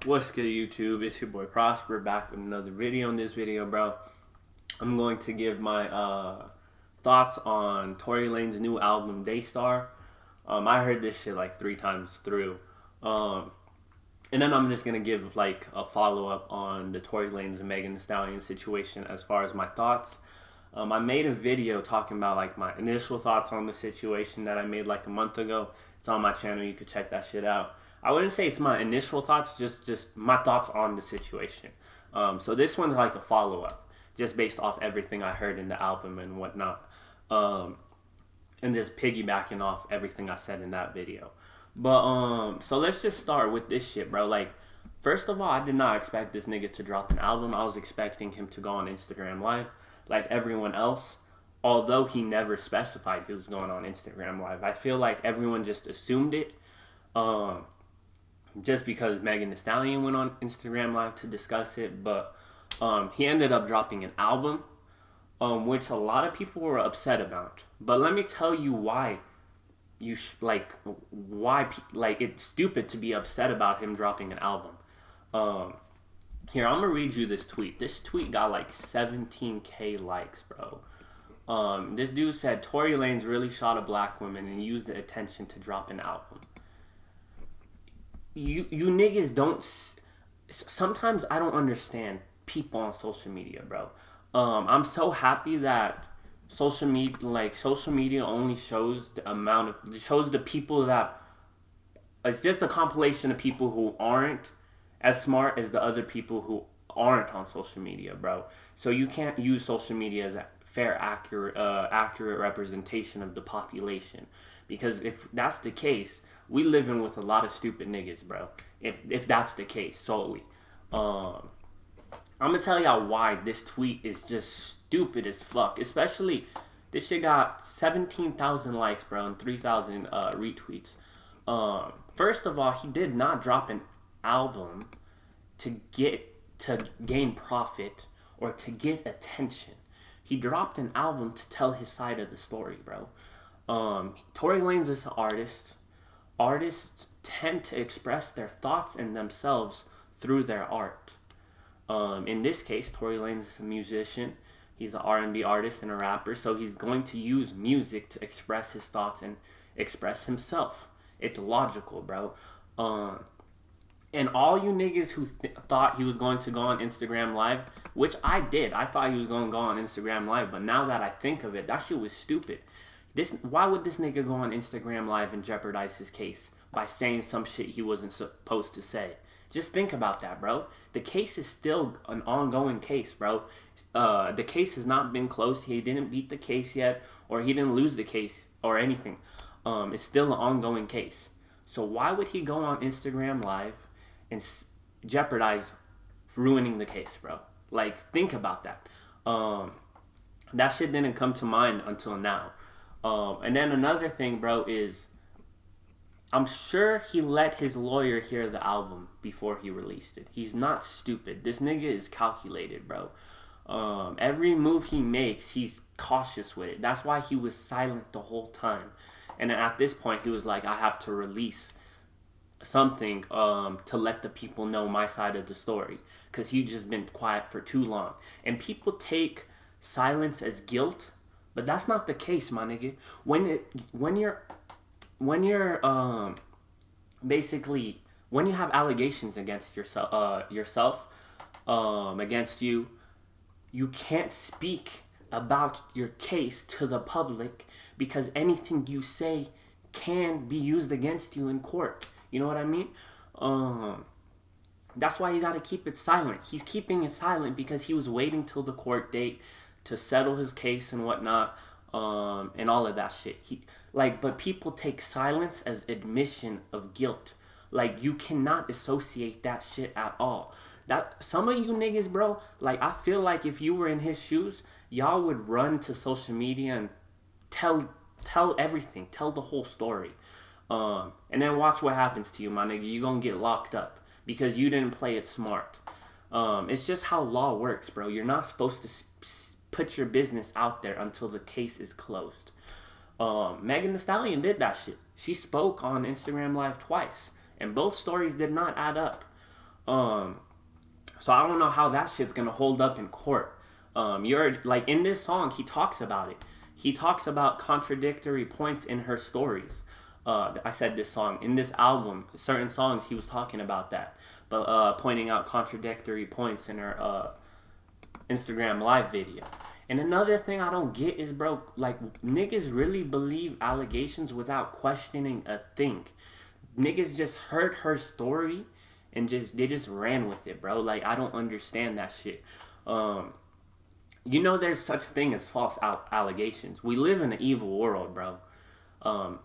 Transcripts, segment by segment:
What's good, YouTube? It's your boy Prosper back with another video. In this video, bro, I'm going to give my thoughts on Tory Lanez's new album, Daystar. I heard this shit like 3 times through. And then I'm just going to give like a follow-up on the Tory Lanez and Megan Thee Stallion situation as far as my thoughts. I made a video talking about like my initial thoughts on the situation that I made like a month ago. It's on my channel. You could check that shit out. I wouldn't say it's my initial thoughts, just my thoughts on the situation. So this one's like a follow-up, just based off everything I heard in the album and whatnot. And just piggybacking off everything I said in that video. But, so let's just start with this shit, bro. Like, first of all, I did not expect this nigga to drop an album. I was expecting him to go on Instagram Live like everyone else. Although he never specified he was going on Instagram Live. I feel like everyone just assumed it. Just because Megan Thee Stallion went on Instagram Live to discuss it, but he ended up dropping an album, which a lot of people were upset about. But let me tell you why it's stupid to be upset about him dropping an album. Here, I'm gonna read you this tweet. This tweet got like 17K likes, bro. This dude said Tory Lanez really shot a black woman and used the attention to drop an album. You niggas don't. Sometimes I don't understand people on social media, bro. I'm so happy that social media only shows the people that. It's just a compilation of people who aren't as smart as the other people who aren't on social media, bro. So you can't use social media as a fair, accurate representation of the population, because if that's the case, we living with a lot of stupid niggas, bro. If that's the case solely, I'm gonna tell y'all why this tweet is just stupid as fuck. Especially, this shit got 17,000 likes, bro, and 3,000 retweets. First of all, he did not drop an album to gain profit or to get attention. He dropped an album to tell his side of the story, bro. Tory Lanez is an artist. Artists tend to express their thoughts and themselves through their art. In this case, Tory Lanez is a musician. He's an R&B artist and a rapper, so he's going to use music to express his thoughts and express himself. It's logical, bro. And all you niggas who thought he was going to go on Instagram Live, which I did. I thought he was going to go on Instagram Live, but now that I think of it, that shit was stupid. Why would this nigga go on Instagram Live and jeopardize his case by saying some shit he wasn't supposed to say? Just think about that, bro. The case is still an ongoing case, bro. The case has not been closed. He didn't beat the case yet, or he didn't lose the case or anything. It's still an ongoing case. So why would he go on Instagram Live and jeopardize ruining the case, bro? Like, think about that. That shit didn't come to mind until now. And then another thing, bro, is I'm sure he let his lawyer hear the album before he released it. He's not stupid. This nigga is calculated, bro. Every move he makes, he's cautious with it. That's why he was silent the whole time. And then at this point, he was like, I have to release something to let the people know my side of the story, because he just been quiet for too long. And people take silence as guilt, but that's not the case, my nigga. When you have allegations against yourself, against you, you can't speak about your case to the public, because anything you say can be used against you in court. You know what I mean? That's why you gotta keep it silent. He's keeping it silent because he was waiting till the court date to settle his case and whatnot, and all of that shit. But people take silence as admission of guilt. Like, you cannot associate that shit at all. That some of you niggas, bro, like, I feel like if you were in his shoes, y'all would run to social media and tell everything, tell the whole story. And then watch what happens to you, my nigga. You gonna get locked up because you didn't play it smart. It's just how law works, bro. You're not supposed to put your business out there until the case is closed. Megan Thee Stallion did that shit. She spoke on Instagram Live twice, and both stories did not add up. Um, so I don't know how that shit's gonna hold up in court. You're like in this song, he talks about it. He talks about contradictory points in her stories. I said this song in this album, certain songs he was talking about that, but pointing out contradictory points in her Instagram live video. And another thing I don't get is, bro, like niggas really believe allegations without questioning a thing. Niggas just heard her story and they just ran with it, bro. Like I don't understand that shit. There's such thing as false allegations. We live in an evil world, bro. Um,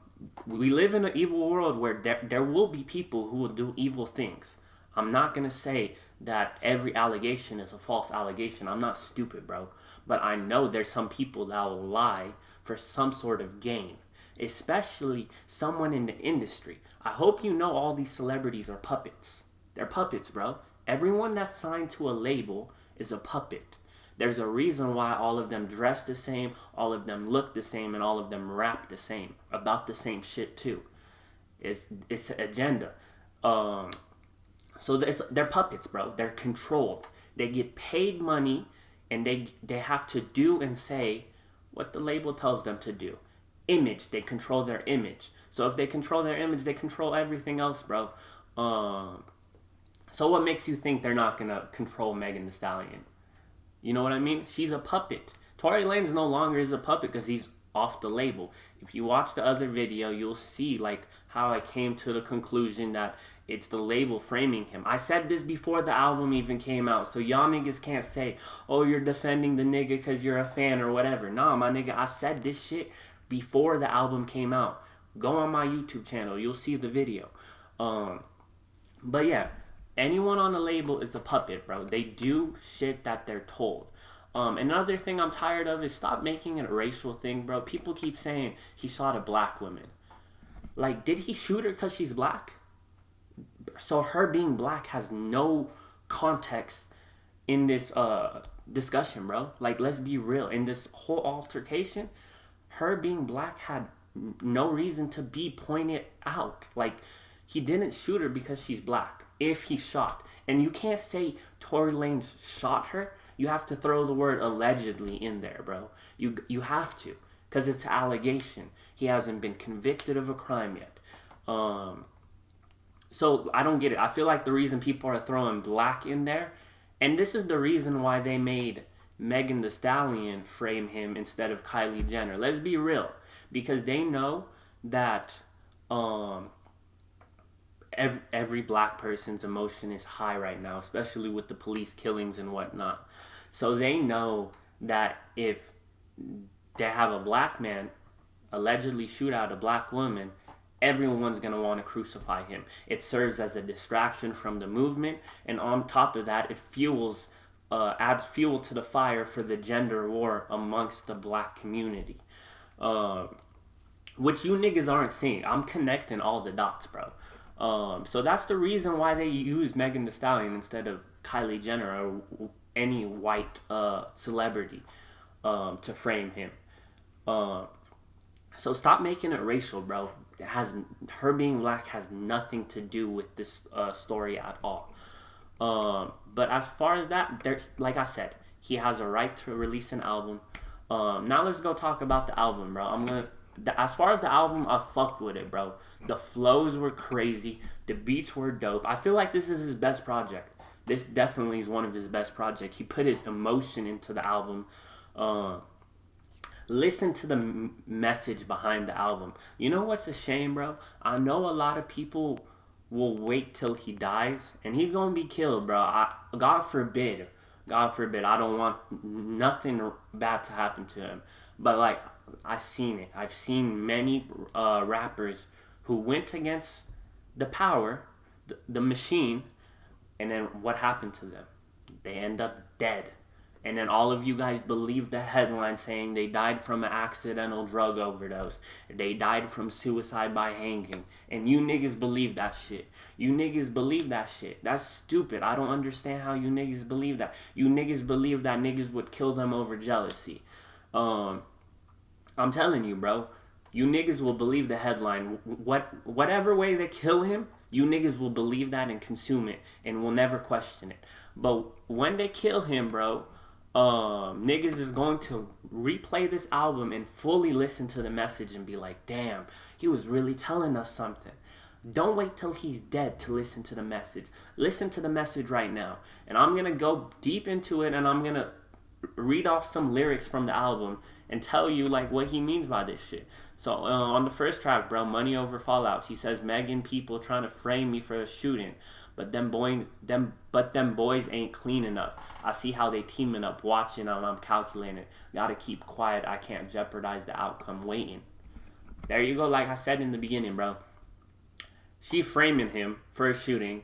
we live in an evil world where there will be people who will do evil things. I'm not gonna say that every allegation is a false allegation. I'm not stupid, bro. But I know there's some people that will lie for some sort of gain, especially someone in the industry. I hope you know all these celebrities are puppets. They're puppets, bro. Everyone that's signed to a label is a puppet. There's a reason why all of them dress the same, all of them look the same, and all of them rap the same about the same shit too. It's an agenda. So they're puppets, bro. They're controlled. They get paid money, and they have to do and say what the label tells them to do. Image. They control their image. So if they control their image, they control everything else, bro. So what makes you think they're not gonna control Megan Thee Stallion? You know what I mean? She's a puppet. Tory Lanez no longer is a puppet because he's off the label. If you watch the other video, you'll see like how I came to the conclusion that it's the label framing him. I said this before the album even came out, so y'all niggas can't say, oh, you're defending the nigga because you're a fan or whatever. Nah, my nigga, I said this shit before the album came out. Go on my YouTube channel. You'll see the video. But yeah, anyone on the label is a puppet, bro. They do shit that they're told. Another thing I'm tired of is stop making it a racial thing, bro. People keep saying he shot a black woman. Like, did he shoot her because she's black? So her being black has no context in this discussion, bro. Like, let's be real. In this whole altercation, her being black had no reason to be pointed out. Like, he didn't shoot her because she's black. If he shot. And you can't say Tory Lanez shot her. You have to throw the word allegedly in there, bro. You have to. Because it's an allegation. He hasn't been convicted of a crime yet. So I don't get it. I feel like the reason people are throwing black in there, and this is the reason why they made Megan Thee Stallion frame him instead of Kylie Jenner. Let's be real. Because they know that every black person's emotion is high right now, especially with the police killings and whatnot. So they know that if they have a black man allegedly shoot out a black woman, everyone's going to want to crucify him. It serves as a distraction from the movement, and on top of that, it adds fuel to the fire for the gender war amongst the black community. Which you niggas aren't seeing. I'm connecting all the dots, bro. So that's the reason why they use Megan Thee Stallion instead of Kylie Jenner or any white celebrity to frame him. So stop making it racial, bro. Her being black has nothing to do with this story at all. But as far as that, like I said, he has a right to release an album. Now let's go talk about the album, bro. As far as the album, I fucked with it, bro. The flows were crazy. The beats were dope. I feel like this is his best project. This definitely is one of his best projects. He put his emotion into the album. Listen to the message behind the album. You know what's a shame, bro? I know a lot of people will wait till he dies, and he's gonna be killed, bro. God forbid. God forbid. I don't want nothing bad to happen to him. But like, I've seen it. I've seen many rappers who went against the power, the machine, and then what happened to them? They end up dead. And then all of you guys believe the headline saying they died from an accidental drug overdose. They died from suicide by hanging. And you niggas believe that shit. You niggas believe that shit. That's stupid. I don't understand how you niggas believe that. You niggas believe that niggas would kill them over jealousy. I'm telling you, bro. You niggas will believe the headline. Whatever way they kill him, You niggas will believe that and consume it and will never question it. But when they kill him, bro, niggas is going to replay this album and fully listen to the message and be like, damn, he was really telling us something. Don't wait till he's dead to listen to the message. Listen to the message right now. And I'm going to go deep into it and I'm going to read off some lyrics from the album and tell you like what he means by this shit. So on the first track, bro, Money Over Fallouts, he says, Megan, people trying to frame me for a shooting. But them boys ain't clean enough. I see how they teaming up, watching and I'm calculating. Gotta keep quiet. I can't jeopardize the outcome waiting. There you go. Like I said in the beginning, bro. She framing him for a shooting.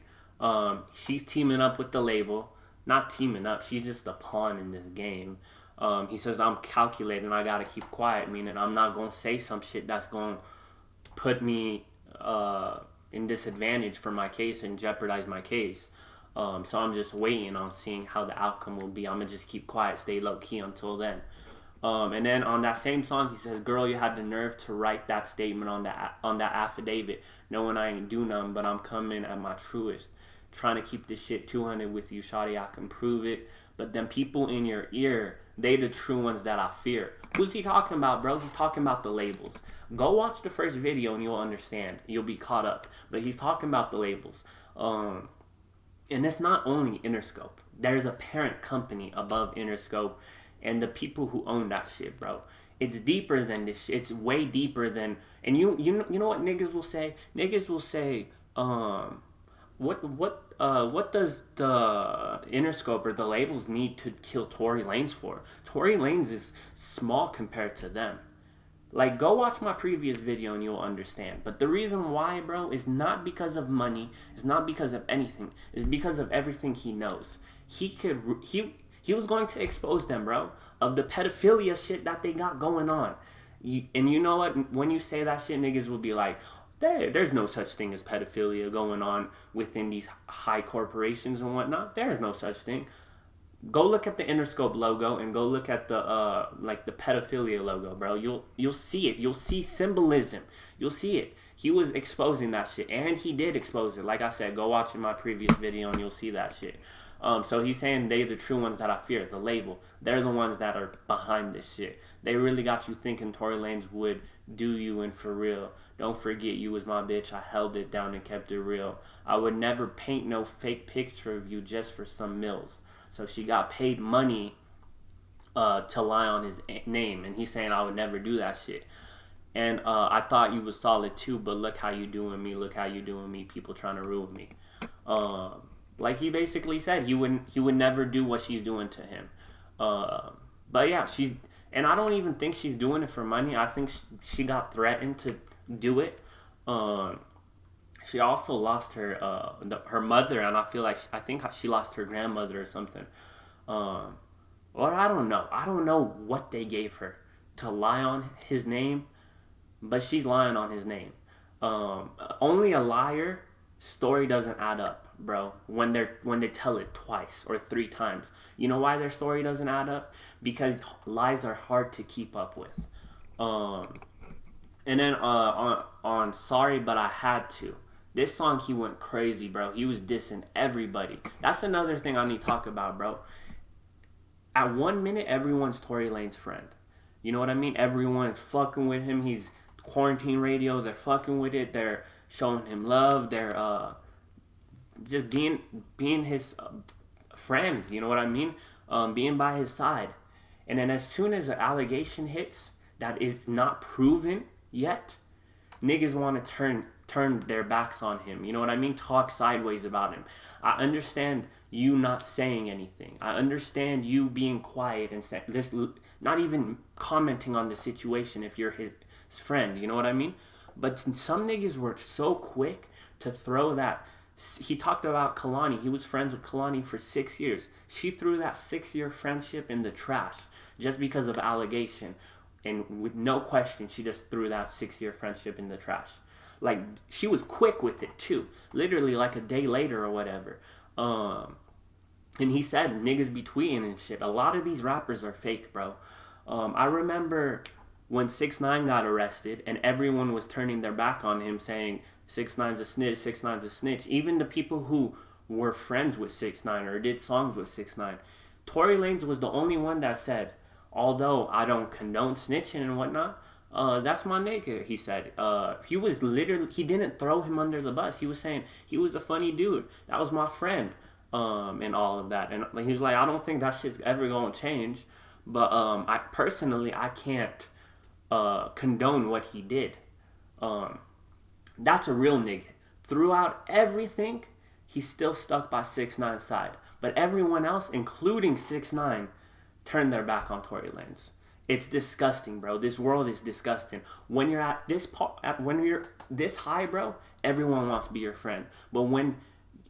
She's teaming up with the label. Not teaming up. She's just a pawn in this game. He says, I'm calculating. I gotta keep quiet. Meaning I'm not gonna say some shit that's gonna put me in disadvantage for my case and jeopardize my case. So I'm just waiting on seeing how the outcome will be. I'm gonna just keep quiet, stay low key until then. And then on that same song, he says, girl, you had the nerve to write that statement on that affidavit, knowing I ain't do nothing, but I'm coming at my truest. Trying to keep this shit 200 with you, shawty, I can prove it. But them people in your ear, they the true ones that I fear. Who's he talking about, bro? He's talking about the labels. Go watch the first video and you'll understand. You'll be caught up. But he's talking about the labels. And it's not only Interscope. There's a parent company above Interscope and the people who own that shit, bro. It's deeper than this shit. It's way deeper than... And you know what niggas will say? Niggas will say, what does the Interscope or the labels need to kill Tory Lanez for? Tory Lanez is small compared to them. Like, go watch my previous video and you'll understand. But the reason why, bro, is not because of money. It's not because of anything. It's because of everything he knows. He was going to expose them, bro, of the pedophilia shit that they got going on. And you know what? When you say that shit, niggas will be like, there's no such thing as pedophilia going on within these high corporations and whatnot. There's no such thing. Go look at the Interscope logo and go look at the the pedophilia logo, bro. You'll see it. You'll see symbolism. You'll see it. He was exposing that shit, and he did expose it. Like I said, go watch in my previous video and you'll see that shit. So he's saying they the true ones that I fear, the label. They're the ones that are behind this shit. They really got you thinking Tory Lanez would do you in for real. Don't forget you was my bitch. I held it down and kept it real. I would never paint no fake picture of you just for some mills. So she got paid money to lie on his name. And he's saying I would never do that shit. And I thought you was solid too, but look how you doing me. Look how you doing me. People trying to ruin me. Like he basically said, he would never do what she's doing to him. But yeah, and I don't even think she's doing it for money. I think she got threatened to do it. She also lost her mother, and I think she lost her grandmother or something. Or I don't know. I don't know what they gave her to lie on his name, but she's lying on his name. Only a liar story doesn't add up, bro. When they tell it twice or three times. You know why their story doesn't add up? Because lies are hard to keep up with. And then on Sorry But I Had To. This song, he went crazy, bro. He was dissing everybody. That's another thing I need to talk about, bro. At 1 minute, everyone's Tory Lanez's friend. You know what I mean? Everyone's fucking with him. He's quarantine radio. They're fucking with it. They're showing him love. They're just being his friend. You know what I mean? Being by his side. And then as soon as an allegation hits that is not proven yet, niggas want to turn their backs on him. You know what I mean? Talk sideways about him. I understand you not saying anything. I understand you being quiet and not even commenting on the situation if you're his friend. You know what I mean? But some niggas were so quick to throw that. He talked about Kalani. He was friends with Kalani for 6 years. She threw that 6-year friendship in the trash just because of allegation. And with no question, she just threw that 6-year friendship in the trash. Like, she was quick with it, too. Literally, like a day later or whatever. And he said niggas be tweeting and shit. A lot of these rappers are fake, bro. I remember when 6ix9ine got arrested and everyone was turning their back on him saying 6ix9ine's a snitch, 6ix9ine's a snitch. Even the people who were friends with 6ix9ine or did songs with 6ix9ine, Tory Lanez was the only one that said, although I don't condone snitching and whatnot, that's my nigga, he said. He was literally, he didn't throw him under the bus. He was saying he was a funny dude. That was my friend, and all of that. And he was like, I don't think that shit's ever gonna change. But I personally, I can't condone what he did. That's a real nigga. Throughout everything, he's still stuck by 6ix9ine's side. But everyone else, including 6ix9ine, turned their back on Tory Lanez. It's disgusting, bro. This world is disgusting. When you're at this when you're this high, bro, everyone wants to be your friend. But when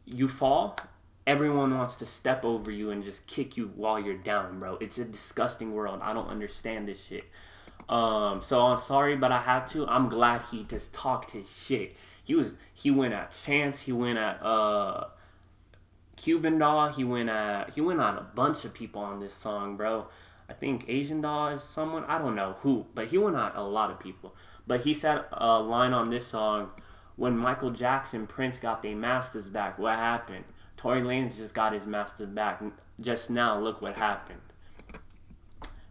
you fall, everyone wants to step over you and just kick you while you're down, bro. It's a disgusting world. I don't understand this shit. So I'm sorry, but I had to. I'm glad he just talked his shit. He went at Chance. He went at Cuban Doll. He went at a bunch of people on this song, bro. I think Asian Doll is someone, I don't know who, but he went at a lot of people. But he said a line on this song, when Michael Jackson, Prince got their masters back, what happened? Tory Lanez just got his masters back just now. Look what happened.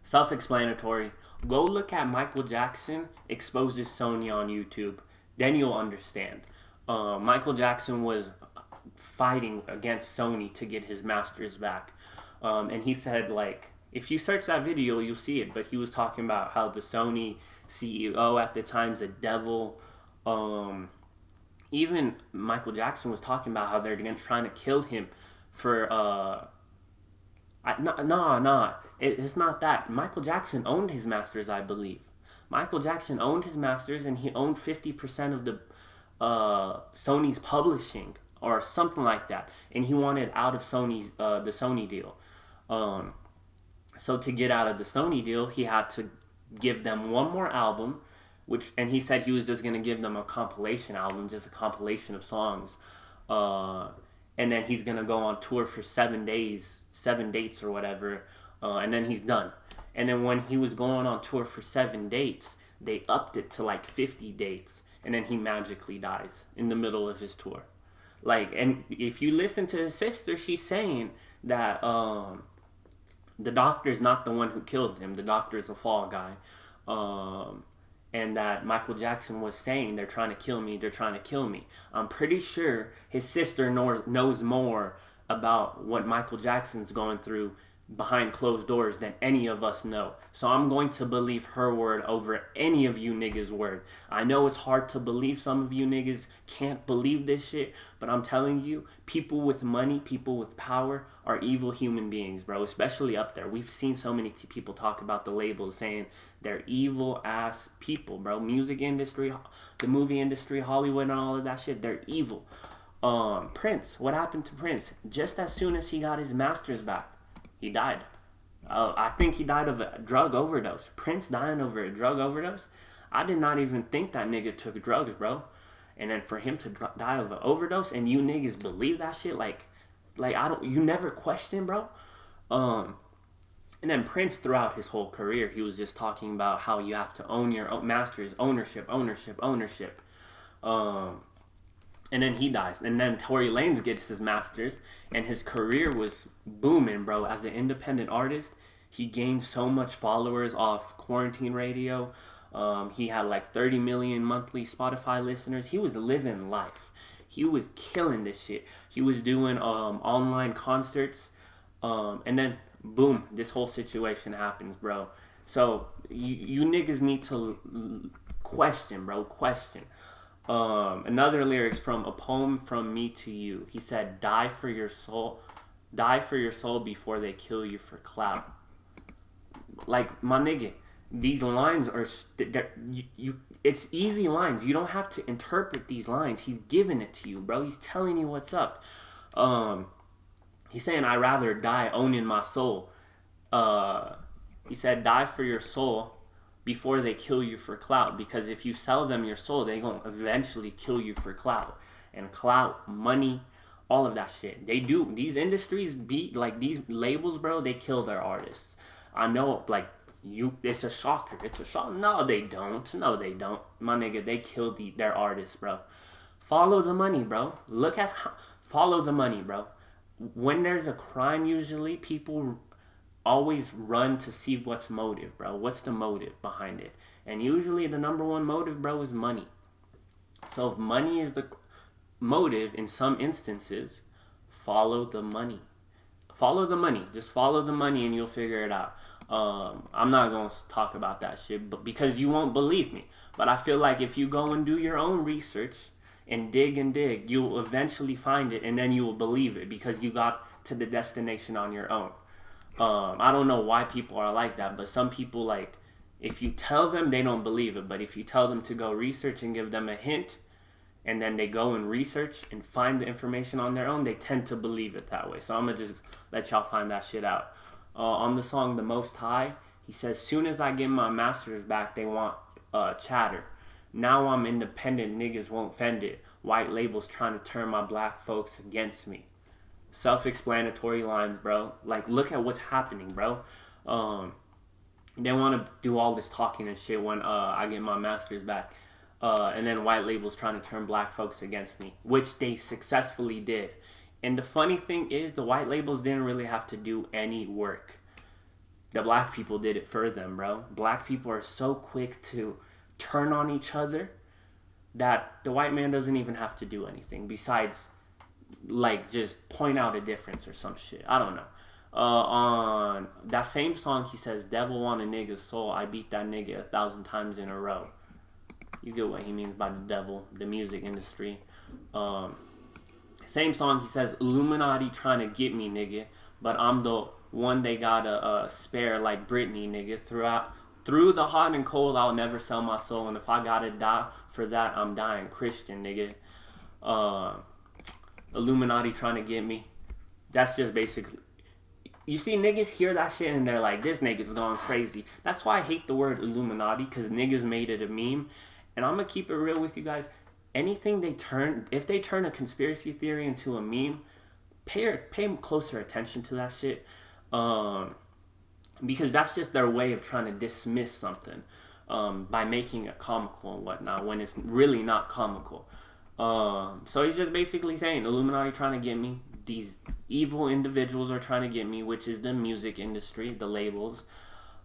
Self-explanatory. Go look at Michael Jackson exposes Sony on YouTube. Then you'll understand. Michael Jackson was fighting against Sony to get his masters back. And he said, like, if you search that video, you'll see it. But he was talking about how the Sony CEO at the time's a devil. Even Michael Jackson was talking about how they're trying to kill him for... It's not that. Michael Jackson owned his masters, I believe. Michael Jackson owned his masters, and he owned 50% of the Sony's publishing, or something like that. And he wanted out of Sony's the Sony deal. So to get out of the Sony deal, he had to give them one more album, and he said he was just gonna give them a compilation album, just a compilation of songs. And then he's gonna go on tour for 7 dates or whatever, and then he's done. And then when he was going on tour for 7 dates, they upped it to like 50 dates, and then he magically dies in the middle of his tour. Like, and if you listen to his sister, she's saying that the doctor's not the one who killed him. The doctor's a fall guy. And that Michael Jackson was saying, they're trying to kill me, they're trying to kill me. I'm pretty sure his sister knows more about what Michael Jackson's going through behind closed doors than any of us know. So I'm going to believe her word over any of you niggas' word. I know it's hard to believe. Some of you niggas can't believe this shit, but I'm telling you, people with money, people with power are evil human beings, bro, especially up there. We've seen so many people talk about the labels saying they're evil ass people, bro. Music industry, the movie industry, Hollywood and all of that shit, they're evil. Prince, what happened to Prince? Just as soon as he got his masters back, he died. I think he died of a drug overdose. Prince dying over a drug overdose? I did not even think that nigga took drugs, bro. And then for him to die of an overdose, and you niggas believe that shit, like you never question, bro. And then Prince, throughout his whole career, he was just talking about how you have to own your own masters, ownership. And then he dies. And then Tory Lanez gets his masters, and his career was booming, bro. As an independent artist, he gained so much followers off quarantine radio. He had like 30 million monthly Spotify listeners. He was living life. He was killing this shit. He was doing online concerts. And then, boom, this whole situation happens, bro. So, you niggas need to question, bro. Question. Another lyrics from A Poem from Me to You. He said, die for your soul before they kill you for clout. Like, my nigga, these lines are it's easy lines. You don't have to interpret these lines. He's giving it to you, bro. He's telling you what's up. He's saying, I'd rather die owning my soul. He said, die for your soul before they kill you for clout, because if you sell them your soul, they gonna eventually kill you for clout. And clout, money, all of that shit. They do. These industries like these labels, bro, they kill their artists. I know, like, it's a shocker. It's a shock. No, they don't. My nigga, they kill their artists, bro. Follow the money, bro. Follow the money, bro. When there's a crime, usually people always run to see what's motive, bro. What's the motive behind it? And usually the number one motive, bro, is money. So if money is the motive in some instances, follow the money. Follow the money. Just follow the money and you'll figure it out. I'm not going to talk about that shit but because you won't believe me. But I feel like if you go and do your own research and dig, you'll eventually find it and then you will believe it because you got to the destination on your own. I don't know why people are like that, but some people, like, if you tell them, they don't believe it. But if you tell them to go research and give them a hint, and then they go and research and find the information on their own, they tend to believe it that way. So I'm going to just let y'all find that shit out. On the song The Most High, he says, soon as I get my masters back, they want chatter. Now I'm independent, niggas won't fend it. White labels trying to turn my black folks against me. Self-explanatory lines, bro. Like, look at what's happening, bro. They want to do all this talking and shit when I get my masters back. And then white labels trying to turn black folks against me, which they successfully did. And the funny thing is, the white labels didn't really have to do any work. The black people did it for them, bro. Black people are so quick to turn on each other that the white man doesn't even have to do anything besides, like, just point out a difference or some shit. I don't know. On that same song, he says, devil want a nigga's soul. I beat that nigga 1,000 times in a row. You get what he means by the devil, the music industry. Same song, he says, Illuminati trying to get me, nigga, but I'm the one they gotta spare like Britney, nigga. Through the hot and cold, I'll never sell my soul, and if I gotta die for that, I'm dying Christian, nigga. Illuminati trying to get me. That's just basically... You see, niggas hear that shit and they're like, this nigga's going crazy. That's why I hate the word Illuminati, because niggas made it a meme. And I'm going to keep it real with you guys. If they turn a conspiracy theory into a meme, pay closer attention to that shit. Because that's just their way of trying to dismiss something by making it comical and whatnot when it's really not comical. So he's just basically saying, Illuminati trying to get me. These evil individuals are trying to get me, which is the music industry, the labels.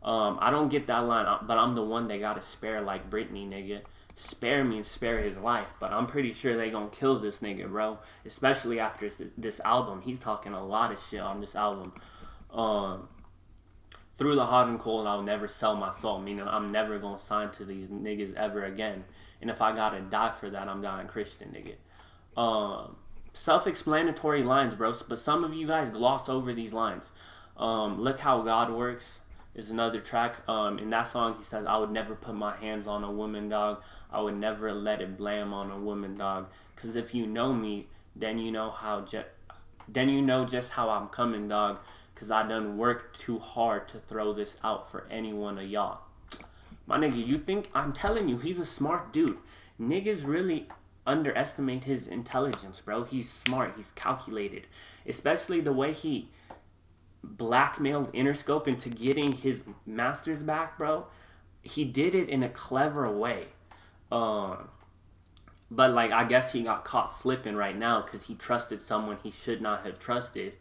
I don't get that line, but I'm the one they gotta spare like Britney, nigga. Spare means spare his life, but I'm pretty sure they gonna kill this nigga, bro. Especially after this album. He's talking a lot of shit on this album. Through the hot and cold, I'll never sell my soul. Meaning I'm never gonna sign to these niggas ever again. And if I gotta die for that, I'm dying Christian, nigga. Self-explanatory lines, bro. But some of you guys gloss over these lines. Look How God Works is another track. In that song, he says, I would never put my hands on a woman, dog. I would never let it blam on a woman, dog. Because if you know me, then you know just how I'm coming, dog. Because I done worked too hard to throw this out for any one of y'all. My nigga, you think... I'm telling you, he's a smart dude. Niggas really underestimate his intelligence, bro. He's smart. He's calculated. Especially the way he blackmailed Interscope into getting his masters back, bro. He did it in a clever way. But, like, I guess he got caught slipping right now because he trusted someone he should not have trusted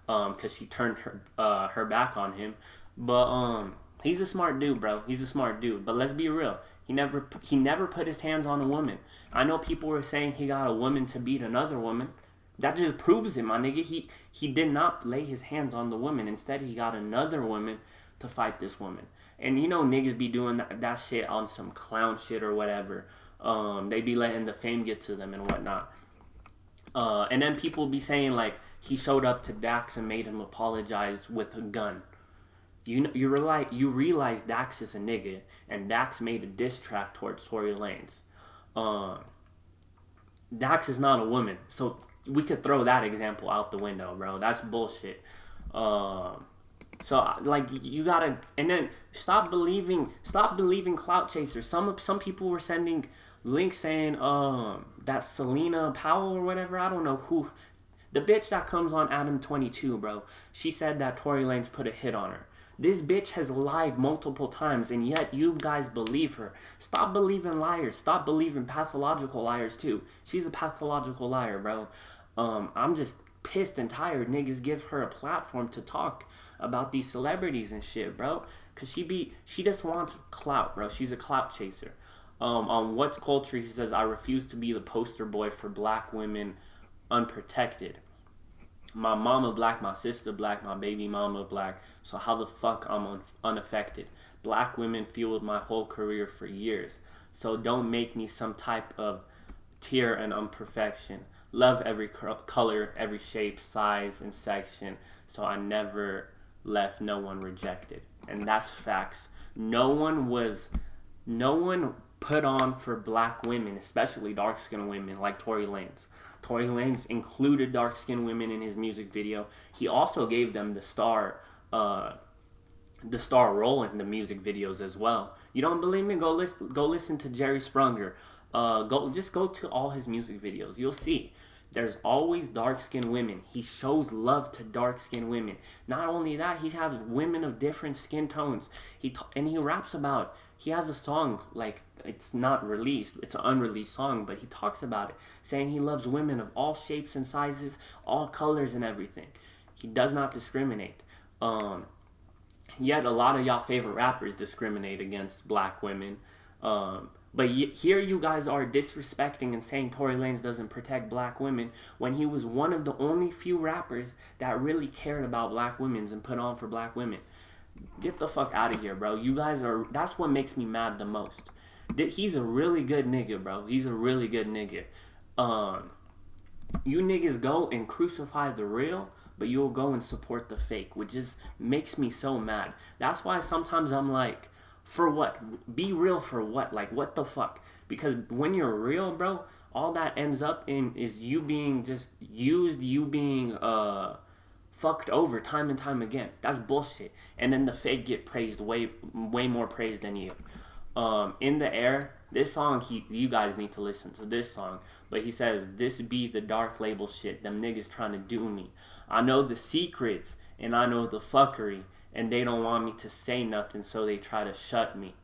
because she turned her back on him. But, he's a smart dude, bro. He's a smart dude. But let's be real. He never put his hands on a woman. I know people were saying he got a woman to beat another woman. That just proves it, my nigga. He did not lay his hands on the woman. Instead, he got another woman to fight this woman. And you know niggas be doing that shit on some clown shit or whatever. They be letting the fame get to them and whatnot. And then people be saying, like, he showed up to Dax and made him apologize with a gun. You realize Dax is a nigga, and Dax made a diss track towards Tory Lanez. Dax is not a woman, so we could throw that example out the window, bro. That's bullshit. So, like, you gotta... And then, stop believing clout chasers. Some people were sending links saying, that Selena Powell or whatever, I don't know who... The bitch that comes on Adam 22, bro. She said that Tory Lanez put a hit on her. This bitch has lied multiple times, and yet you guys believe her. Stop believing liars. Stop believing pathological liars, too. She's a pathological liar, bro. I'm just pissed and tired niggas give her a platform to talk about these celebrities and shit, bro. Cause she just wants clout, bro. She's a clout chaser. On What's Culture, he says, I refuse to be the poster boy for black women unprotected. My mama black, my sister black, my baby mama black. So how the fuck I'm unaffected? Black women fueled my whole career for years. So don't make me some type of tier and imperfection. Love every color, every shape, size, and section. So I never left no one rejected. And that's facts. No one put on for black women, especially dark-skinned women like Tory Lanez. Tory Lanez included dark-skinned women in his music video. He also gave them the star role in the music videos as well. You don't believe me? Go listen to Jerry Sprunger. Go to all his music videos. You'll see. There's always dark-skinned women. He shows love to dark-skinned women. Not only that, he has women of different skin tones. He raps about. He has a song, like, it's not released. It's an unreleased song, but he talks about it, saying he loves women of all shapes and sizes, all colors and everything. He does not discriminate. Yet a lot of y'all favorite rappers discriminate against black women. But here you guys are disrespecting and saying Tory Lanez doesn't protect black women when he was one of the only few rappers that really cared about black women and put on for black women. Get the fuck out of here, bro. You guys are... That's what makes me mad the most. He's a really good nigga, bro. He's a really good nigga. You niggas go and crucify the real, but you'll go and support the fake, which just makes me so mad. That's why sometimes I'm like... For what? Be real for what? Like, what the fuck? Because when you're real, bro, all that ends up in is you being just used, you being fucked over time and time again. That's bullshit. And then the fake get praised way more praised than you. In the Air, this song, you guys need to listen to this song. But he says, this be the dark label shit. Them niggas trying to do me. I know the secrets and I know the fuckery. And they don't want me to say nothing, so they try to shut me.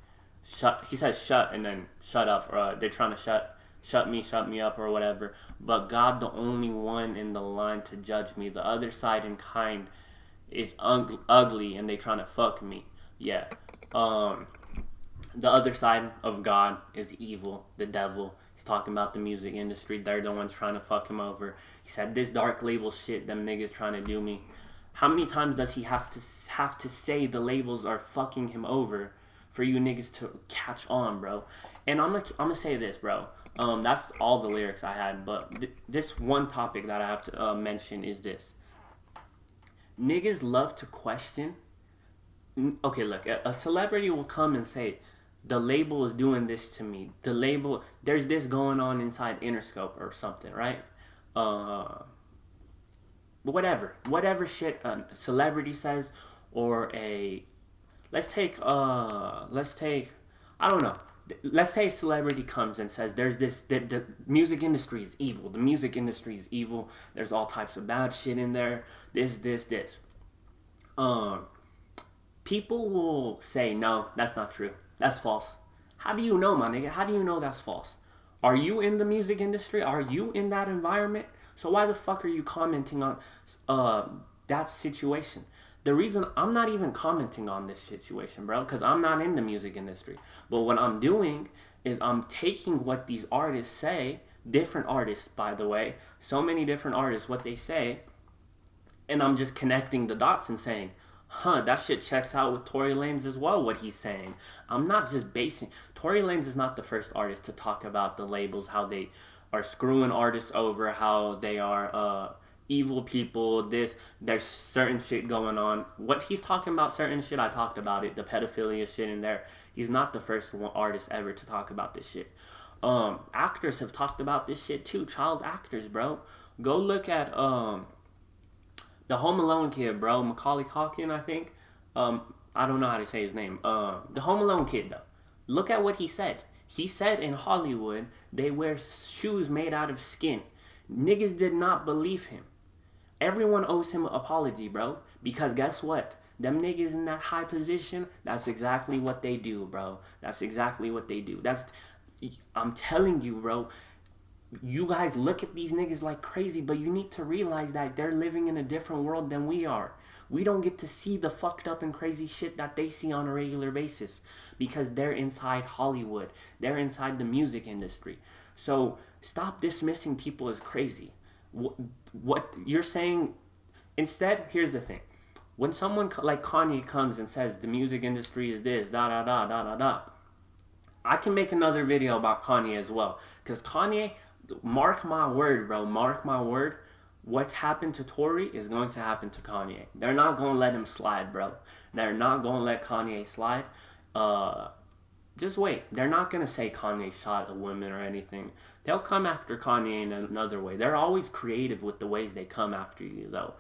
He says shut and then shut up. Or they're trying to shut me up or whatever. But God, the only one in the line to judge me. The other side in kind is ugly, and they trying to fuck me. Yeah. The other side of God is evil, the devil. He's talking about the music industry. They're the ones trying to fuck him over. He said, this dark label shit, them niggas trying to do me. How many times does he have to say the labels are fucking him over for you niggas to catch on, bro? And I'm gonna say this, bro. That's all the lyrics I had, but this one topic that I have to mention is this. Niggas love to question. Okay, look, a celebrity will come and say, the label is doing this to me. The label, there's this going on inside Interscope or something, right? Whatever shit a celebrity says, or let's say a celebrity comes and says there's this, the music industry is evil, there's all types of bad shit in there, this. People will say, no, that's not true, that's false. How do you know, my nigga? How do you know that's false? Are you in the music industry? Are you in that environment? So why the fuck are you commenting on that situation? The reason I'm not even commenting on this situation, bro, because I'm not in the music industry. But what I'm doing is I'm taking what these artists say, different artists, by the way, so many different artists, what they say, and I'm just connecting the dots and saying, that shit checks out with Tory Lanez as well, what he's saying. I'm not just basing... Tory Lanez is not the first artist to talk about the labels, how they are screwing artists over, how they are evil people, there's certain shit going on. What he's talking about, certain shit, I talked about it, the pedophilia shit in there. He's not the first artist ever to talk about this shit. Actors have talked about this shit too, child actors, bro. Go look at the Home Alone kid, bro, Macaulay Culkin, I think. I don't know how to say his name. The Home Alone kid, though. Look at what he said. He said in Hollywood, they wear shoes made out of skin. Niggas did not believe him. Everyone owes him an apology, bro. Because guess what? Them niggas in that high position, that's exactly what they do, bro. That's exactly what they do. I'm telling you, bro. You guys look at these niggas like crazy, but you need to realize that they're living in a different world than we are. We don't get to see the fucked up and crazy shit that they see on a regular basis because they're inside Hollywood. They're inside the music industry. So stop dismissing people as crazy. What you're saying, instead, here's the thing. When someone like Kanye comes and says the music industry is this, da da da da da da, I can make another video about Kanye as well. Because Kanye, mark my word, bro, mark my word, what's happened to Tory is going to happen to Kanye. They're not going to let him slide, bro. They're not going to let Kanye slide. Just wait. They're not going to say Kanye shot a woman or anything. They'll come after Kanye in another way. They're always creative with the ways they come after you, though.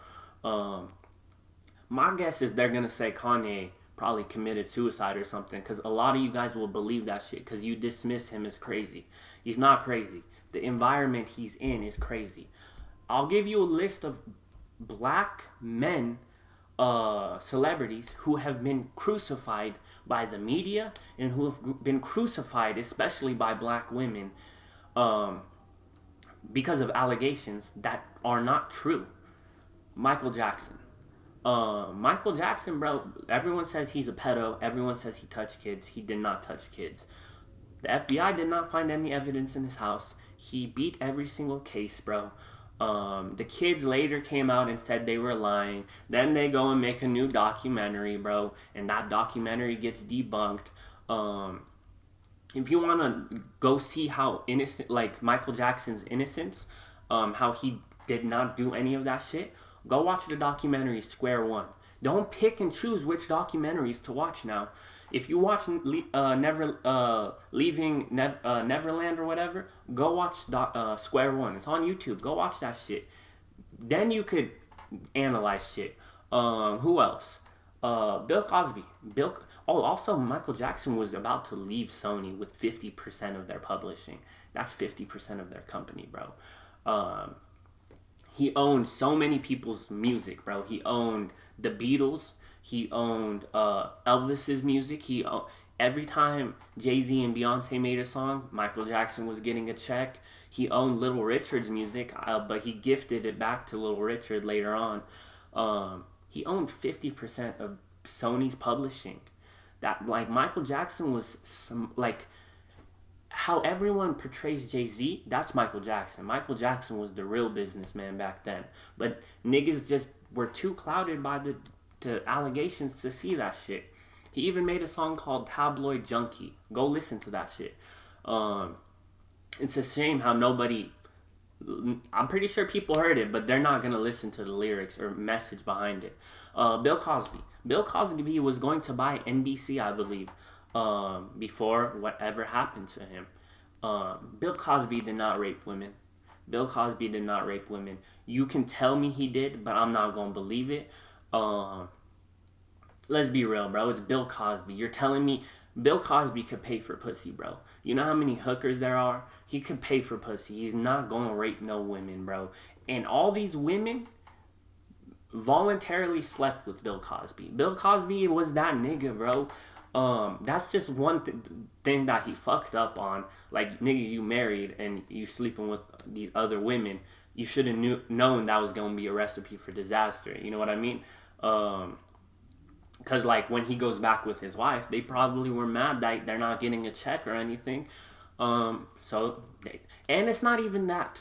My guess is they're going to say Kanye probably committed suicide or something, because a lot of you guys will believe that shit because you dismiss him as crazy. He's not crazy. The environment he's in is crazy. I'll give you a list of black men, celebrities who have been crucified by the media and who have been crucified especially by black women because of allegations that are not true. Michael Jackson. Michael Jackson, bro, everyone says he's a pedo. Everyone says he touched kids. He did not touch kids. The FBI did not find any evidence in his house. He beat every single case, bro. The kids later came out and said they were lying. Then they go and make a new documentary, bro, and that documentary gets debunked. If you want to go see how innocent, like Michael Jackson's innocence, how he did not do any of that shit, go watch the documentary Square One. Don't pick and choose which documentaries to watch now. If you watch Neverland or whatever, go watch Square One. It's on YouTube. Go watch that shit. Then you could analyze shit. Who else? Bill Cosby. Also, Michael Jackson was about to leave Sony with 50% of their publishing. That's 50% of their company, bro. He owned so many people's music, bro. He owned the Beatles. He owned Elvis's music. Every time Jay-Z and Beyonce made a song, Michael Jackson was getting a check. He owned Little Richard's music, but he gifted it back to Little Richard later on. He owned 50% of Sony's publishing. That, like, Michael Jackson was how everyone portrays Jay-Z, that's Michael Jackson. Michael Jackson was the real businessman back then. But niggas just were too clouded by the allegations to see that shit. He even made a song called Tabloid Junkie. Go listen to that shit. It's a shame how nobody... I'm pretty sure people heard it, but they're not going to listen to the lyrics or message behind it. Bill Cosby. Bill Cosby was going to buy NBC, I believe, before whatever happened to him. Bill Cosby did not rape women. Bill Cosby did not rape women. You can tell me he did, but I'm not going to believe it. Let's be real, bro. It's Bill Cosby. You're telling me Bill Cosby could pay for pussy, bro. You know how many hookers there are? He could pay for pussy. He's not going to rape no women, bro. And all these women voluntarily slept with Bill Cosby. Bill Cosby was that nigga, bro. That's just one thing that he fucked up on. Like, nigga, you married and you sleeping with these other women. You should have known that was going to be a recipe for disaster. You know what I mean? Because, like, when he goes back with his wife, they probably were mad that they're not getting a check or anything. And it's not even that.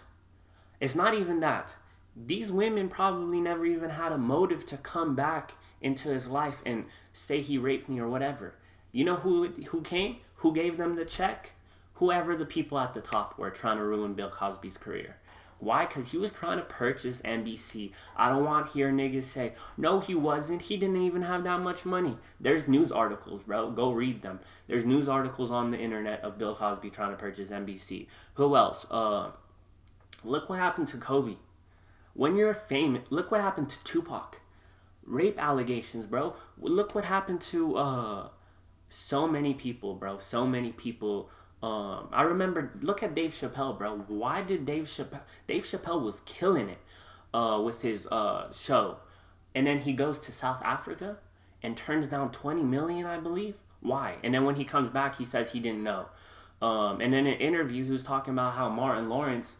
It's not even that. These women probably never even had a motive to come back into his life and say he raped me or whatever. You know who came? Who gave them the check? Whoever the people at the top were trying to ruin Bill Cosby's career. Why? Because he was trying to purchase NBC. I don't want to hear niggas say, no, he wasn't. He didn't even have that much money. There's news articles, bro. Go read them. There's news articles on the internet of Bill Cosby trying to purchase NBC. Who else? Look what happened to Kobe. When you're famous, look what happened to Tupac. Rape allegations, bro. Look what happened to so many people, bro. So many people. I remember, look at Dave Chappelle, bro. Why did Dave Chappelle was killing it with his show. And then he goes to South Africa and turns down 20 million, I believe. Why? And then when he comes back, he says he didn't know. And then in an interview, he was talking about how Martin Lawrence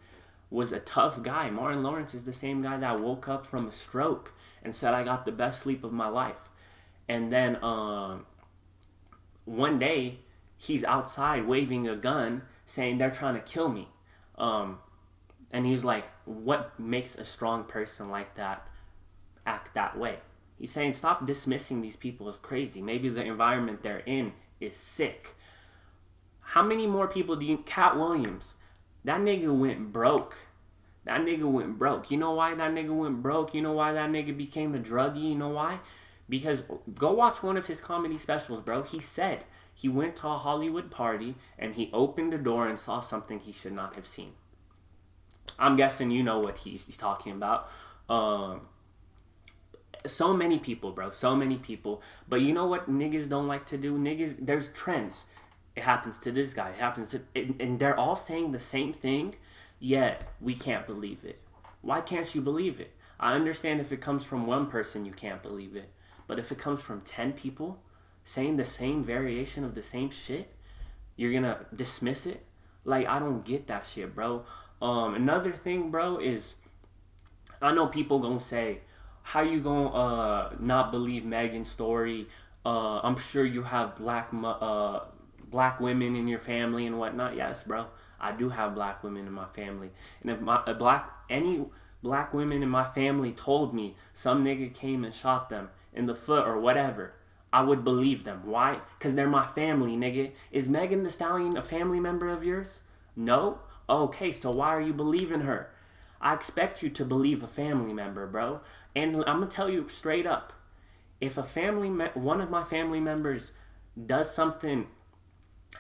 was a tough guy. Martin Lawrence is the same guy that woke up from a stroke and said, I got the best sleep of my life. And then one day, he's outside waving a gun saying they're trying to kill me. And he's like, what makes a strong person like that act that way? He's saying, stop dismissing these people as crazy. Maybe the environment they're in is sick. How many more people do you... Cat Williams, that nigga went broke. That nigga went broke. You know why that nigga went broke? You know why that nigga became a druggie? You know why? Because go watch one of his comedy specials, bro. He said he went to a Hollywood party and he opened the door and saw something he should not have seen. I'm guessing you know what he's talking about. So many people, bro. So many people. But you know what niggas don't like to do? Niggas, there's trends. It happens to this guy. It happens to... And they're all saying the same thing, yet we can't believe it. Why can't you believe it? I understand if it comes from one person, you can't believe it. But if it comes from 10 people saying the same variation of the same shit, you're gonna dismiss it? Like, I don't get that shit, bro. Another thing, bro, is... I know people gonna say, how you gonna not believe Megan's story? I'm sure you have black women in your family and whatnot. Yes, bro, I do have black women in my family. And if any black women in my family told me some nigga came and shot them in the foot or whatever, I would believe them. Why? Because they're my family, nigga. Is Megan Thee Stallion a family member of yours? No? Okay, so why are you believing her? I expect you to believe a family member, bro. And I'm going to tell you straight up. If one of my family members does something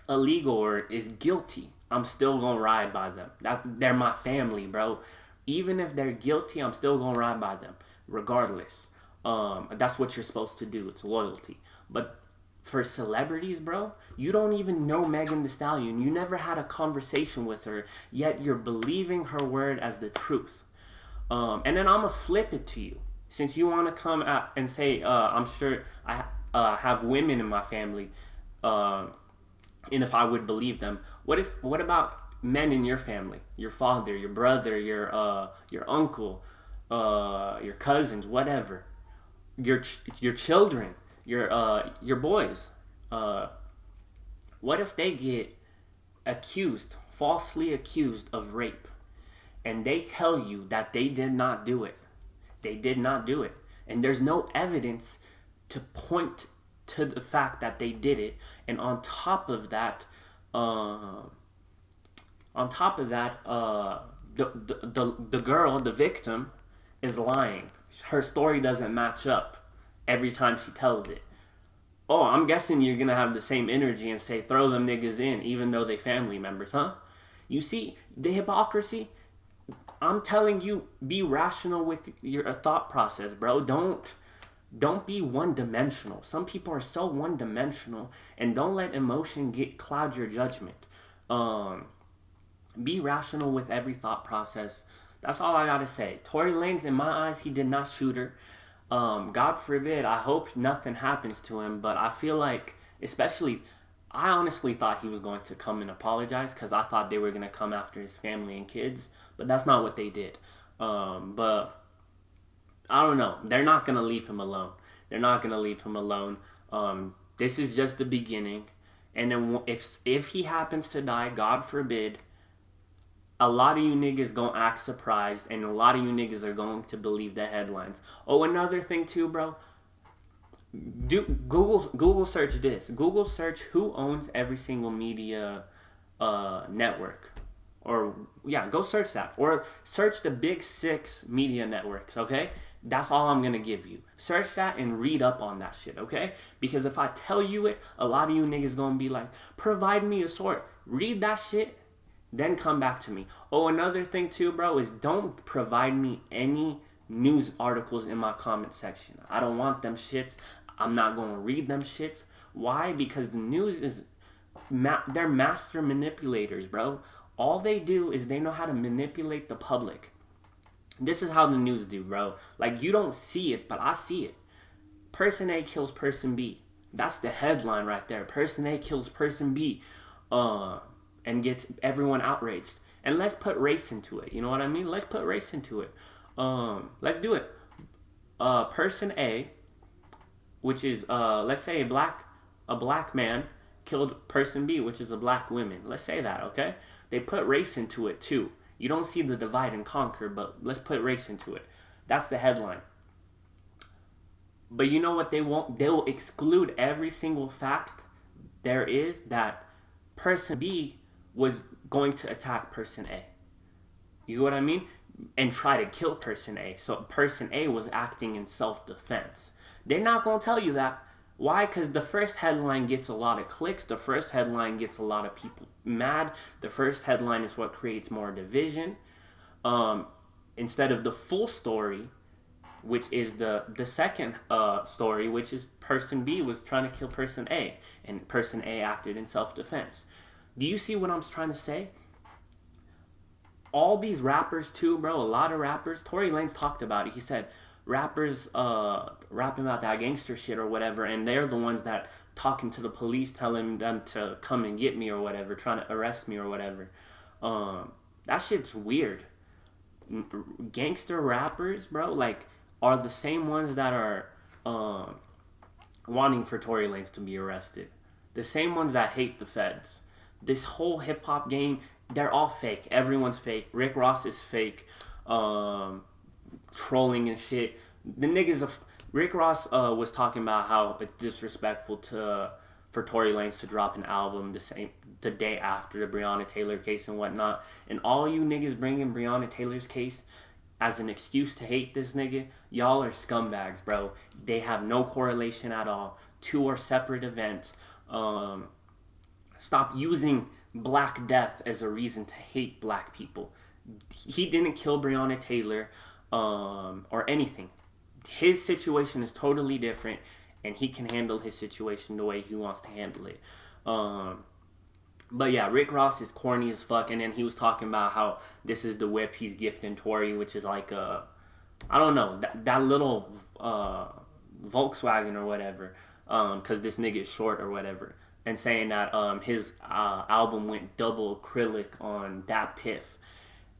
illegal or is guilty, I'm still going to ride by them. They're my family, bro. Even if they're guilty, I'm still going to ride by them. Regardless. That's what you're supposed to do. It's loyalty. But for celebrities, bro, you don't even know Megan Thee Stallion. You never had a conversation with her, yet you're believing her word as the truth. And then I'm going to flip it to you. Since you want to come out and say, I'm sure I have women in my family, and if I would believe them, what about men in your family? Your father, your brother, your uncle, your cousins, whatever. Your children, your boys. What if they get falsely accused of rape, and they tell you that they did not do it? They did not do it, and there's no evidence to point to the fact that they did it. And on top of that, the girl, the victim, is lying. Her story doesn't match up every time she tells it. Oh, I'm guessing you're gonna have the same energy and say, throw them niggas in, even though they family members, huh? You see the hypocrisy? I'm telling you, be rational with your thought process, bro. Don't be one-dimensional. Some people are so one-dimensional, and don't let emotion cloud your judgment. Be rational with every thought process. That's all I gotta say. Tory Lanez, in my eyes, he did not shoot her. God forbid, I hope nothing happens to him, but I feel like, I honestly thought he was going to come and apologize, because I thought they were going to come after his family and kids, but that's not what they did. But I don't know. They're not going to leave him alone. They're not going to leave him alone. This is just the beginning. And then if he happens to die, God forbid, a lot of you niggas gonna act surprised, and a lot of you niggas are going to believe the headlines. Oh, another thing too, bro. Google search this. Google search who owns every single media network. Or, yeah, go search that. Or search the big 6 media networks, okay? That's all I'm gonna give you. Search that and read up on that shit, okay? Because if I tell you it, a lot of you niggas gonna be like, provide me a source. Read that shit, then come back to me. Oh, another thing too, bro, is don't provide me any news articles in my comment section. I don't want them shits. I'm not going to read them shits. Why? Because the news is... they're master manipulators, bro. All they do is they know how to manipulate the public. This is how the news do, bro. Like, you don't see it, but I see it. Person A kills person B. That's the headline right there. Person A kills person B, and gets everyone outraged. And let's put race into it. You know what I mean? Let's put race into it. Let's do it. Person A, which is let's say a black man killed person B, which is a black woman. Let's say that, okay? They put race into it too. You don't see the divide and conquer, but let's put race into it. That's the headline. But you know what they won't? They'll exclude every single fact there is that person B was going to attack person A. You know what I mean? And try to kill person A. So person A was acting in self-defense. They're not going to tell you that. Why? Because the first headline gets a lot of clicks. The first headline gets a lot of people mad. The first headline is what creates more division. Instead of the full story, which is the second story, which is person B was trying to kill person A, and person A acted in self-defense. Do you see what I'm trying to say? All these rappers too, bro, a lot of rappers, Tory Lanez talked about it. He said rappers rapping about that gangster shit or whatever, and they're the ones that talking to the police, telling them to come and get me or whatever, trying to arrest me or whatever. That shit's weird. Gangster rappers, bro, like, are the same ones that are wanting for Tory Lanez to be arrested. The same ones that hate the feds. This whole hip-hop game, they're all fake. Everyone's fake. Rick Ross is fake. Trolling and shit. The niggas... Rick Ross was talking about how it's disrespectful for Tory Lanez to drop an album the day after the Breonna Taylor case and whatnot. And all you niggas bringing Breonna Taylor's case as an excuse to hate this nigga, y'all are scumbags, bro. They have no correlation at all. Two are separate events. Stop using Black Death as a reason to hate black people. He didn't kill Breonna Taylor or anything. His situation is totally different, and he can handle his situation the way he wants to handle it. But yeah, Rick Ross is corny as fuck, and then he was talking about how this is the whip he's gifting Tory, which is like I don't know, that little Volkswagen or whatever, because this nigga is short or whatever, and saying that his album went double acrylic on that piff.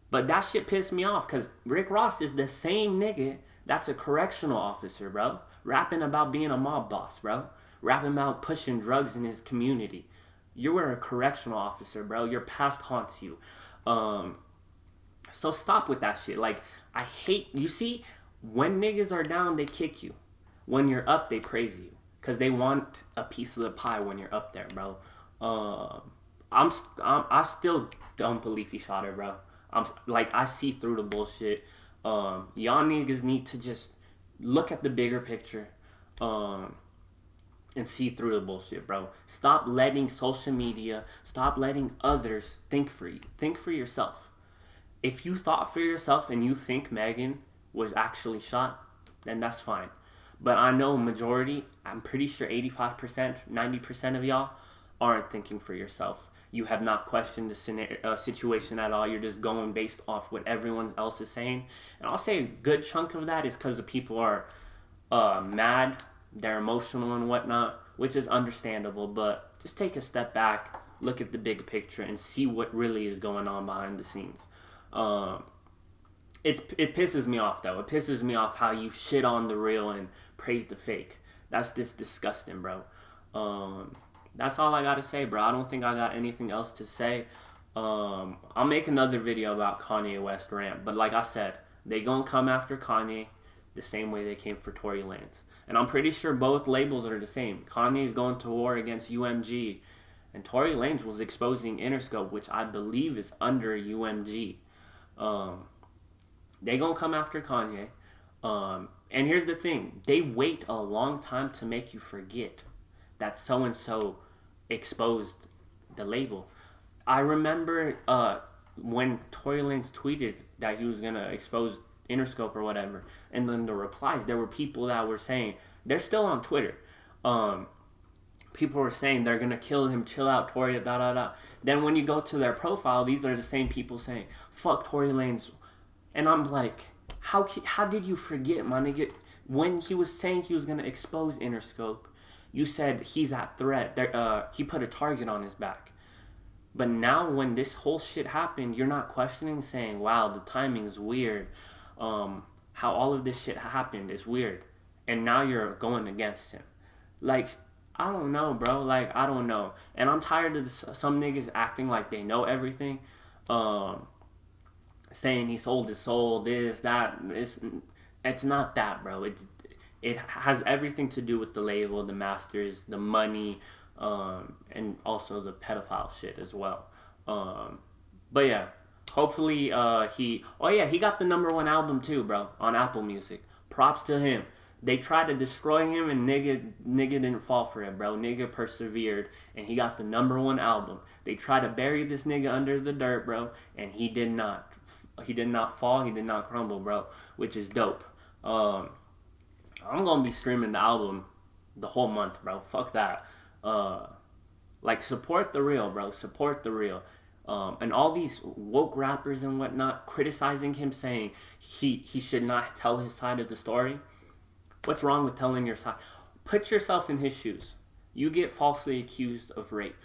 But that shit pissed me off, because Rick Ross is the same nigga that's a correctional officer, bro, rapping about being a mob boss, bro, rapping about pushing drugs in his community. You were a correctional officer, bro. Your past haunts you. So stop with that shit. Like, I hate... You see, when niggas are down, they kick you. When you're up, they praise you. Because they want a piece of the pie when you're up there, bro. I still don't believe he shot her, bro. I see through the bullshit. Y'all niggas need to just look at the bigger picture. And see through the bullshit, bro. Stop letting social media, stop letting others think for you. Think for yourself. If you thought for yourself and you think Megan was actually shot, then that's fine. But I know majority, I'm pretty sure 85%, 90% of y'all aren't thinking for yourself. You have not questioned the situation at all. You're just going based off what everyone else is saying. And I'll say a good chunk of that is because the people are mad. They're emotional and whatnot, which is understandable, but just take a step back, look at the big picture, and see what really is going on behind the scenes. It pisses me off, though. It pisses me off how you shit on the real and praise the fake. That's just disgusting, bro. That's all I gotta say, bro. I don't think I got anything else to say. I'll make another video about Kanye West rant, but like I said, they gonna come after Kanye the same way they came for Tory Lanez. And I'm pretty sure both labels are the same. Kanye's going to war against UMG. And Tory Lanez was exposing Interscope, which I believe is under UMG. They gonna come after Kanye. And here's the thing. They wait a long time to make you forget that so-and-so exposed the label. I remember when Tory Lanez tweeted that he was going to expose Interscope or whatever, and then the replies, there were people that were saying, they're still on Twitter, people were saying they're gonna kill him, chill out, Tory, da. Then when you go to their profile, these are the same people saying, fuck Tory Lanez. And I'm like, How did you forget, my nigga? When he was saying he was gonna expose Interscope, you said he's at threat. He put a target on his back. But now when this whole shit happened, you're not questioning, saying, "Wow, the timing's weird. How all of this shit happened is weird," and now you're going against him. Like, I don't know, bro. Like, I don't know. And I'm tired of some niggas acting like they know everything. Saying he sold his soul, this, that. It's not that, bro. It has everything to do with the label, the masters, the money, and also the pedophile shit as well. But yeah, hopefully he got the #1 album too, bro, on Apple Music. Props to him. They tried to destroy him, and nigga didn't fall for it, bro. Nigga persevered, and he got the #1 album. They tried to bury this nigga under the dirt, bro, and he did not. He did not fall. He did not crumble, bro, which is dope. I'm gonna be streaming the album the whole month, bro. Fuck that. Like, support the real, bro. Support the real. And all these woke rappers and whatnot criticizing him, saying he should not tell his side of the story. What's wrong with telling your side? Put yourself in his shoes. You get falsely accused of rape.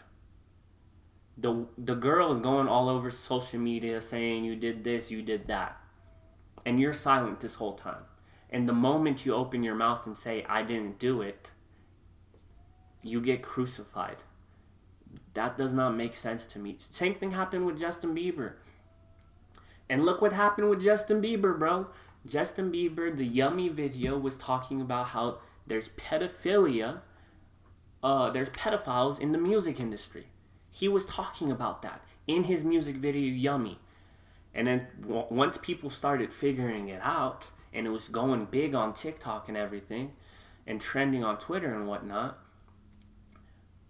The girl is going all over social media saying you did this, you did that. And you're silent this whole time. And the moment you open your mouth and say, "I didn't do it," you get crucified. That does not make sense to me. Same thing happened with Justin Bieber. And look what happened with Justin Bieber, bro. Justin Bieber, the Yummy video, was talking about how there's pedophilia, there's pedophiles in the music industry. He was talking about that in his music video, Yummy. And then once people started figuring it out, and it was going big on TikTok and everything, and trending on Twitter and whatnot,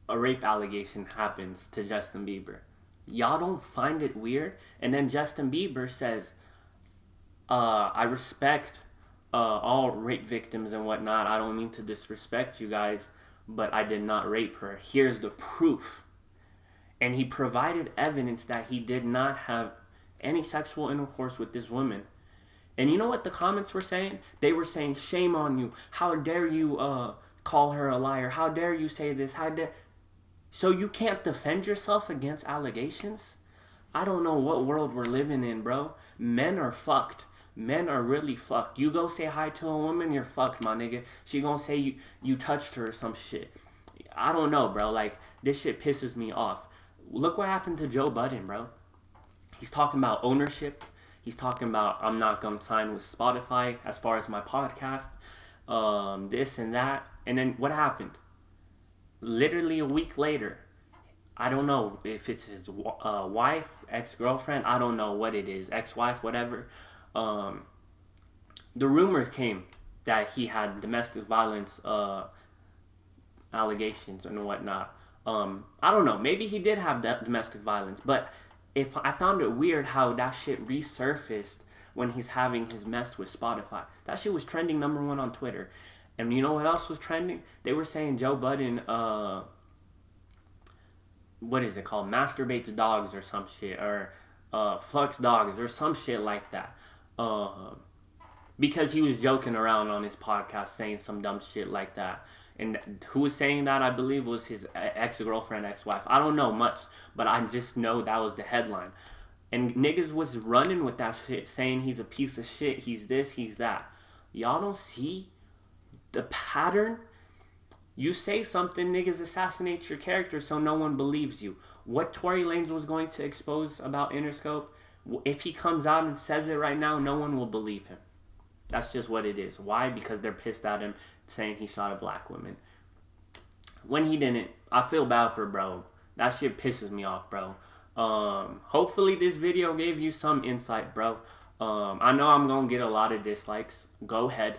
a rape allegation happens to Justin Bieber. Y'all don't find it weird? And then Justin Bieber says, I respect all rape victims and whatnot. I don't mean to disrespect you guys, but I did not rape her. Here's the proof. And he provided evidence that he did not have any sexual intercourse with this woman. And you know what the comments were saying? They were saying, "Shame on you. How dare you call her a liar? How dare you say this? How dare..." So you can't defend yourself against allegations? I don't know what world we're living in, bro. Men are fucked. Men are really fucked. You go say hi to a woman, you're fucked, my nigga. She gonna say you touched her or some shit. I don't know, bro. Like, this shit pisses me off. Look what happened to Joe Budden, bro. He's talking about ownership. He's talking about, "I'm not gonna sign with Spotify as far as my podcast, this and that." And then what happened? Literally a week later, I don't know if it's his wife, ex-girlfriend, I don't know what it is, ex-wife, whatever. The rumors came that he had domestic violence allegations and whatnot. I don't know, maybe he did have that domestic violence, but if I found it weird how that shit resurfaced when he's having his mess with Spotify. That shit was trending #1 on Twitter. And you know what else was trending? They were saying Joe Budden, what is it called? Masturbates dogs or some shit. Or fucks dogs or some shit like that. Because he was joking around on his podcast saying some dumb shit like that. And who was saying that, I believe, was his ex-girlfriend, ex-wife. I don't know much, but I just know that was the headline. And niggas was running with that shit, saying he's a piece of shit, he's this, he's that. Y'all don't see the pattern? You say something, niggas assassinate your character so no one believes you. What Tory Lanez was going to expose about Interscope, if he comes out and says it right now, no one will believe him. That's just what it is. Why? Because they're pissed at him saying he shot a black woman. When he didn't, I feel bad for bro. That shit pisses me off, bro. Hopefully this video gave you some insight, bro. I know I'm gonna get a lot of dislikes. Go ahead.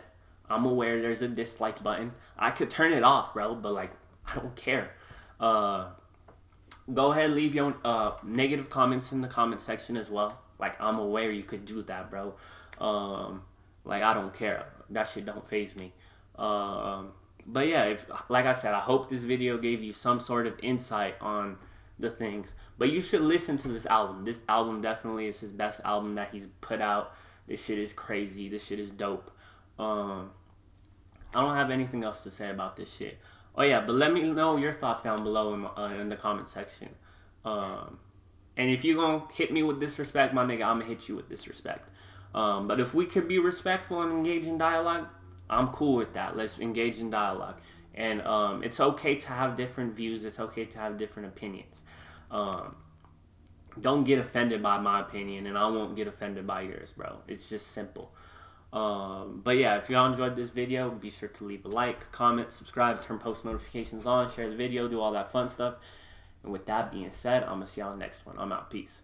I'm aware there's a dislike button. I could turn it off, bro, but like, I don't care. Go ahead, leave your negative comments in the comment section as well. Like, I'm aware you could do that, bro. Like, I don't care. That shit don't faze me. But yeah, like I said, I hope this video gave you some sort of insight on the things. But you should listen to this album. This album definitely is his best album that he's put out This shit is crazy. This shit is dope. I don't have anything else to say about this shit. Oh yeah, but let me know your thoughts down below in the comment section. And if you gonna hit me with disrespect, my nigga, I'm gonna hit you with disrespect. But if we could be respectful and engage in dialogue, I'm cool with that. Let's engage in dialogue. And it's okay to have different views. It's okay to have different opinions. Don't get offended by my opinion, and I won't get offended by yours, bro. It's just simple. But yeah, if y'all enjoyed this video, be sure to leave a like, comment, subscribe, turn post notifications on, share the video, do all that fun stuff. And with that being said, I'm going to see y'all next one. I'm out. Peace.